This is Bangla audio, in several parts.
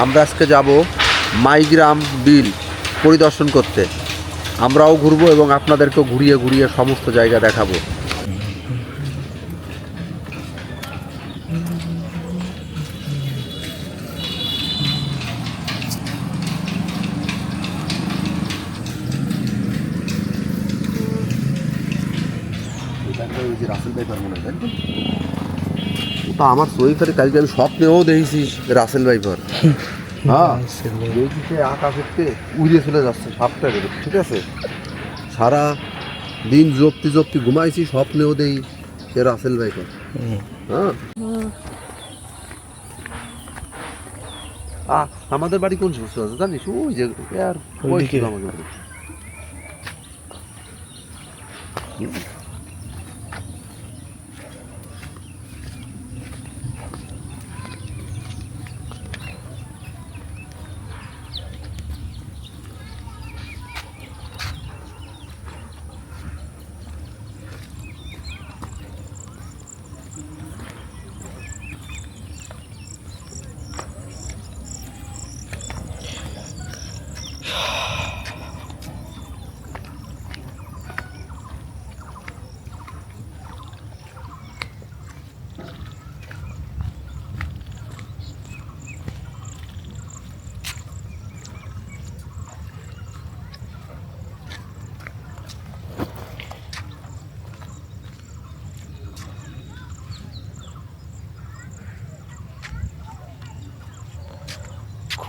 আমরা আজকে যাব মাইগ্রাম বিল পরিদর্শন করতে। আমরাও ঘুরবো এবং আপনাদেরকেও ঘুরিয়ে ঘুরিয়ে সমস্ত জায়গা দেখাবো। রাসেল ভাইপার মনে হয় তা আমার সৈফারে কালকে আমি স্বপ্নেও দেখেছি রাসেল ভাইপার। হ্যাঁ দেখি সে আকাশেতে উড়ে চলে যাচ্ছে সাপটা বেরো, ঠিক আছে। সারা দিন জপতি জপতি ঘুমাইছি, স্বপ্নেও দেই সে রাসেল ভাইপার। হ্যাঁ আমাদের বাড়ি কোন সমস্যা আছে জানিস? ওই যে আর আমাদের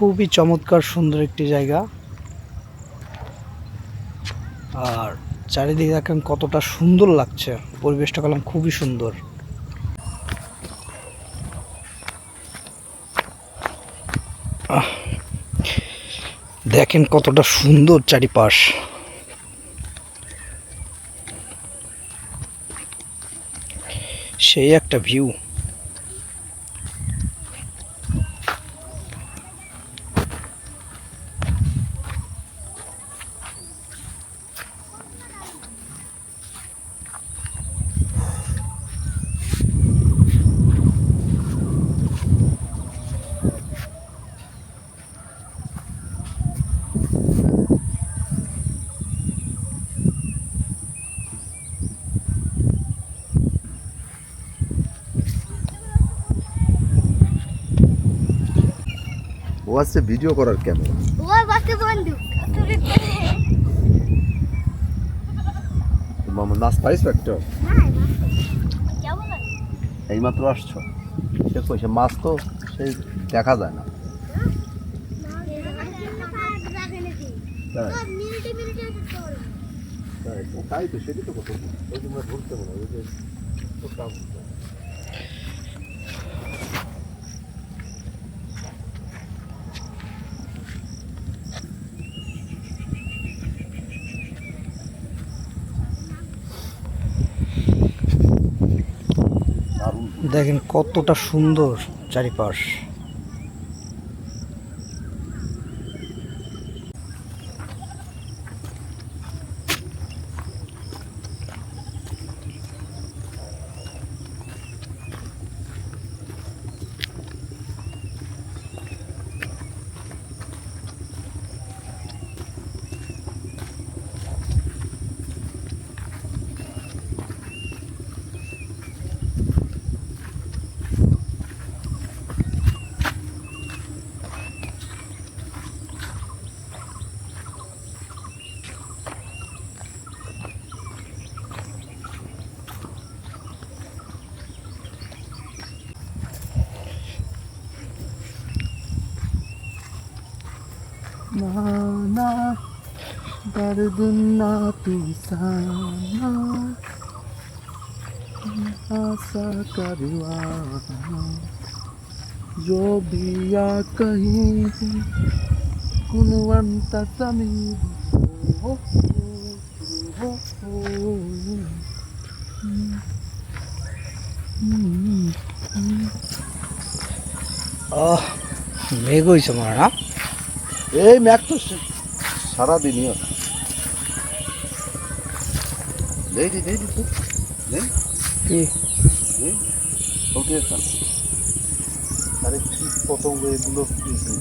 খুবই চমৎকার সুন্দর একটি জায়গা। আর চারিদিকে দেখেন কতটা সুন্দর লাগছে, পরিবেশটা কলাম খুবই সুন্দর। দেখেন কতটা সুন্দর চারিপাশ, সেই একটা ভিউ। ও আছে ভিডিও করার ক্যামেরা। মামা নাচ পাইছ একটা? এইমাত্র আসছো, সে কইছে মাছ তো সেই দেখা যায় না। তাই তো সেটি তো কথা ওই তোমরা ধরতে পারো ওই যে দেখেন কতটা সুন্দর চারিপাশ। ना दर्द ना तू साना आशा करवाना जो भी आ कहीं कुनवंत समीर हो हो মেঘ হয়েছে মনে না? এই ম্যাক তো সারাদিনই দেখি দেখি তো কি ওকে আরে কীট পতঙ্গ এগুলো কিছু।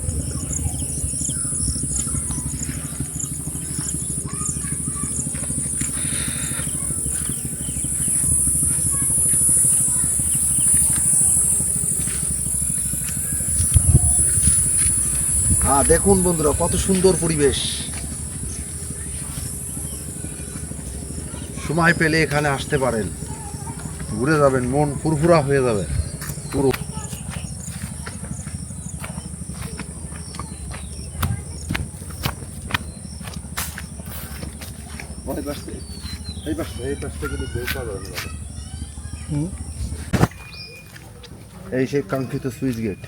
হ্যাঁ দেখুন বন্ধুরা, কত সুন্দর পরিবেশ। সময় পেলে এখানে আসতে পারেন, ঘুরে যাবেন, মন ফুরফুরা হয়ে যাবে পুরো। এই সেই কাঙ্ক্ষিত সুইচ গেট।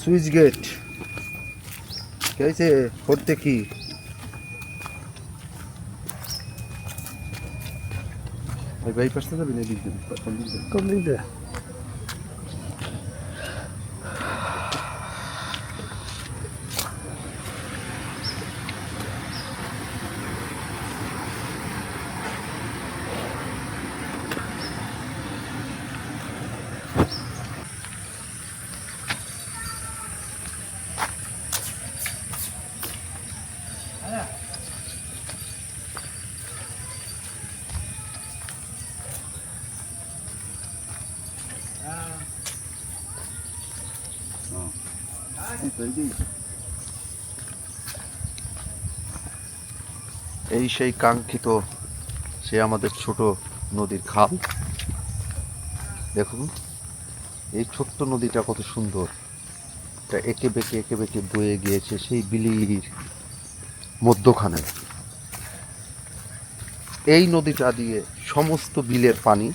সুইচ গেট কেছে করতে কি ভাই বাইপাসটা যাবি না? দিক কোন দিক দিয়ে? এই সেই কাঙ্ক্ষিত, সে আমাদের ছোট নদীর খাল। দেখুন এই ছোট্ট নদীটা কত সুন্দর, এটা এঁকে বেঁকে বয়ে গিয়েছে সেই বিলির মধ্যখানে। এই নদীটা দিয়ে সমস্ত বিলের পানি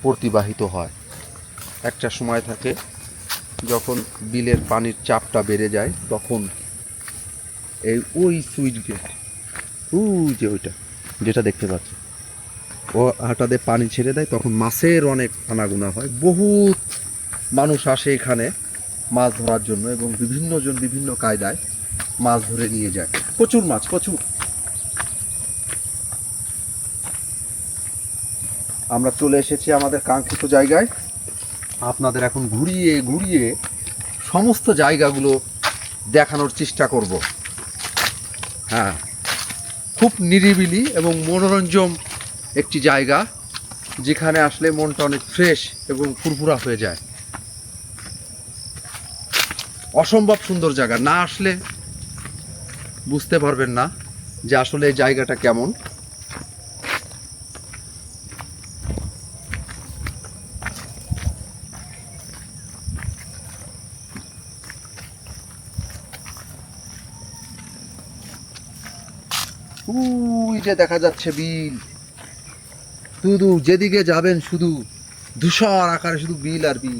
প্রতিবাহিত হয়। একটা সময় থাকে যখন বিলের পানির চাপটা বেড়ে যায়, তখন ওই সুইচ গেট, যে ওইটা যেটা দেখতে পাচ্ছি, ও হাঁটাতে পানি ছেড়ে দেয়, তখন মাছের অনেক আনাগোনা হয়। বহুত মানুষ আসে এখানে মাছ ধরার জন্য, এবং বিভিন্ন জন বিভিন্ন কায়দায় মাছ ধরে নিয়ে যায়। প্রচুর মাছ, প্রচুর। আমরা চলে এসেছি আমাদের কাঙ্ক্ষিত জায়গায়। আপনাদের এখন ঘুরিয়ে ঘুরিয়ে সমস্ত জায়গাগুলো দেখানোর চেষ্টা করব। হ্যাঁ, খুব নিরিবিলি এবং মনোরঞ্জন একটি জায়গা, যেখানে আসলে মনটা অনেক ফ্রেশ এবং ফুরফুরা হয়ে যায়। অসম্ভব সুন্দর জায়গা, না আসলে বুঝতে পারবেন না যে আসলে এই জায়গাটা কেমন। ওই যে দেখা যাচ্ছে বিল, শুধু যেদিকে যাবেন শুধু ধূসর আকারে শুধু বিল আর বিল।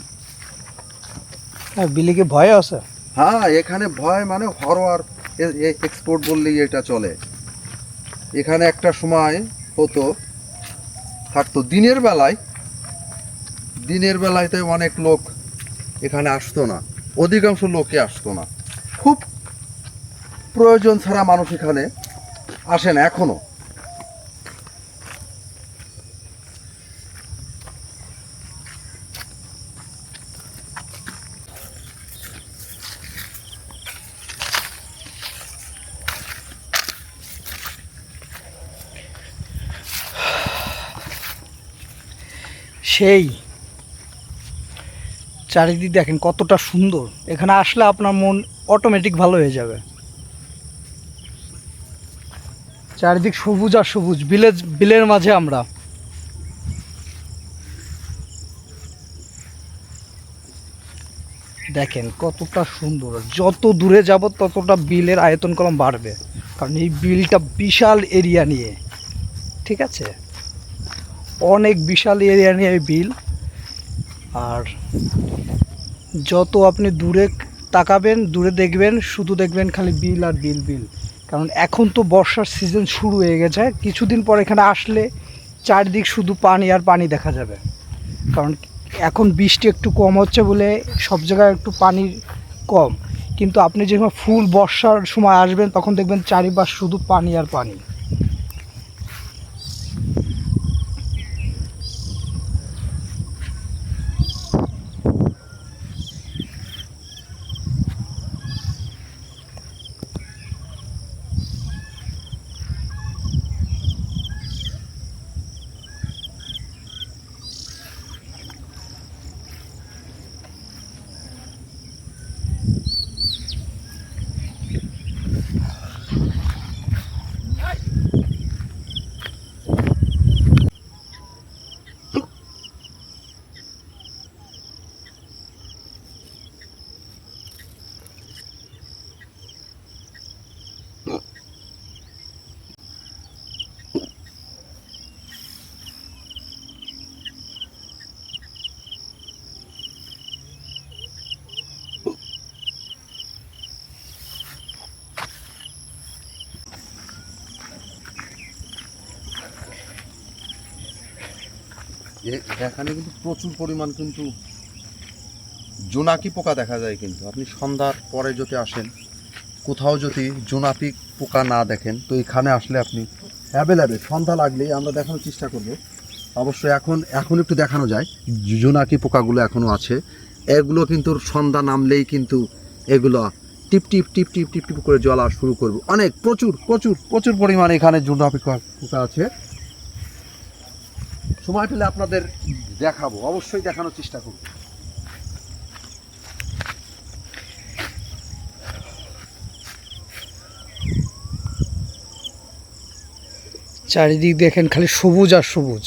বিলে কি ভয় আছে? হ্যাঁ, এখানে ভয় মানে হরর এক্সপোর্ট বললেই এটা চলে। এখানে একটা সময় হতো, থাকতো দিনের বেলায় তো অনেক লোক এখানে আসতো না, অধিকাংশ লোকে আসতো না। খুব প্রয়োজন ছাড়া মানুষ এখানে আসে না এখনো। সেই চারিদিক দেখেন কতটা সুন্দর। এখানে আসলে আপনার মন অটোমেটিক ভালো হয়ে যাবে। চারিদিক সবুজ আর সবুজ, বিলের মাঝে আমরা। দেখেন কতটা সুন্দর। যত দূরে যাব ততটা বিলের আয়তন কম বাড়বে, কারণ এই বিলটা বিশাল এরিয়া নিয়ে, ঠিক আছে, অনেক বিশাল এরিয়া নিয়ে এই বিল। আর যত আপনি দূরে তাকাবেন, দূরে দেখবেন, শুধু দেখবেন খালি বিল আর বিল বিল। কারণ এখন তো বর্ষার সিজন শুরু হয়ে গেছে, কিছুদিন পর এখানে আসলে চারদিক শুধু পানি আর পানি দেখা যাবে। কারণ এখন বৃষ্টি একটু কম হচ্ছে বলে সব জায়গায় একটু পানির কম, কিন্তু আপনি যখন ফুল বর্ষার সময় আসবেন তখন দেখবেন চারিপাশ শুধু পানি আর পানি। এখানে কিন্তু প্রচুর পরিমাণ কিন্তু জোনাকি পোকা দেখা যায়। কিন্তু আপনি সন্ধ্যার পরে যদি আসেন, কোথাও যদি জোনাকি পোকা না দেখেন, তো এখানে আসলে আপনি অ্যাভেলেবেল। সন্ধ্যা লাগলেই আমরা দেখানোর চেষ্টা করব। অবশ্যই এখন একটু দেখানো যায়, জোনাকি পোকাগুলো এখনও আছে। এগুলো কিন্তু সন্ধ্যা নামলেই কিন্তু এগুলো টিপ টিপ টিপ টিপ টিপ টিপ করে জ্বলা শুরু করবে। অনেক প্রচুর প্রচুর প্রচুর পরিমাণে এখানে জোনাকি পোকা আছে। সময় পেলে আপনাদের দেখাবো, অবশ্যই দেখানোর চেষ্টা করব। চারিদিক দেখেন খালি সবুজ আর সবুজ।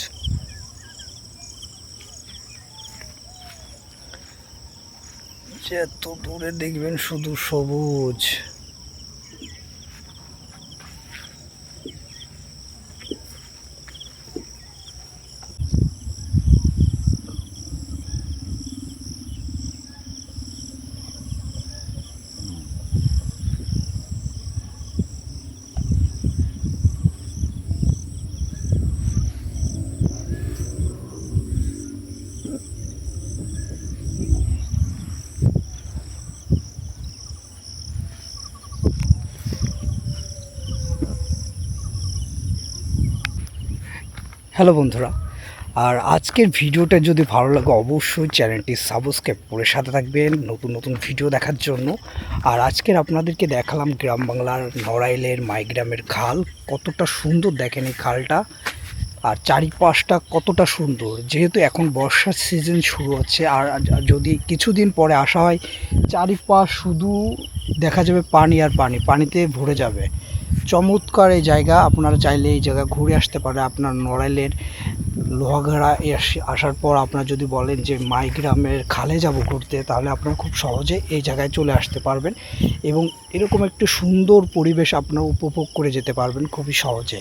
যত দূরে দেখবেন শুধু সবুজ। হ্যালো বন্ধুরা, আর আজকের ভিডিওটা যদি ভালো লাগে অবশ্যই চ্যানেলটি সাবস্ক্রাইব করে সাথে থাকবেন নতুন নতুন ভিডিও দেখার জন্য। আর আজকের আপনাদেরকে দেখালাম গ্রাম বাংলার নড়াইলের মাইগ্রামের খাল। কতটা সুন্দর দেখেন এই খালটা, আর চারিপাশটা কতটা সুন্দর। যেহেতু এখন বর্ষার সিজন শুরু হচ্ছে, আর যদি কিছুদিন পরে আসা হয়, চারিপাশ শুধু দেখা যাবে পানি আর পানি, পানিতে ভরে যাবে। চমৎকার এই জায়গা, আপনারা চাইলে এই জায়গা ঘুরে আসতে পারে। আপনার নড়াইলের লোহাগাড়া আসার পর আপনারা যদি বলেন যে মাইগ্রামের খালে যাব ঘুরতে, তাহলে আপনারা খুব সহজে এই জায়গায় চলে আসতে পারবেন এবং এরকম একটি সুন্দর পরিবেশ আপনারা উপভোগ করে যেতে পারবেন খুবই সহজে।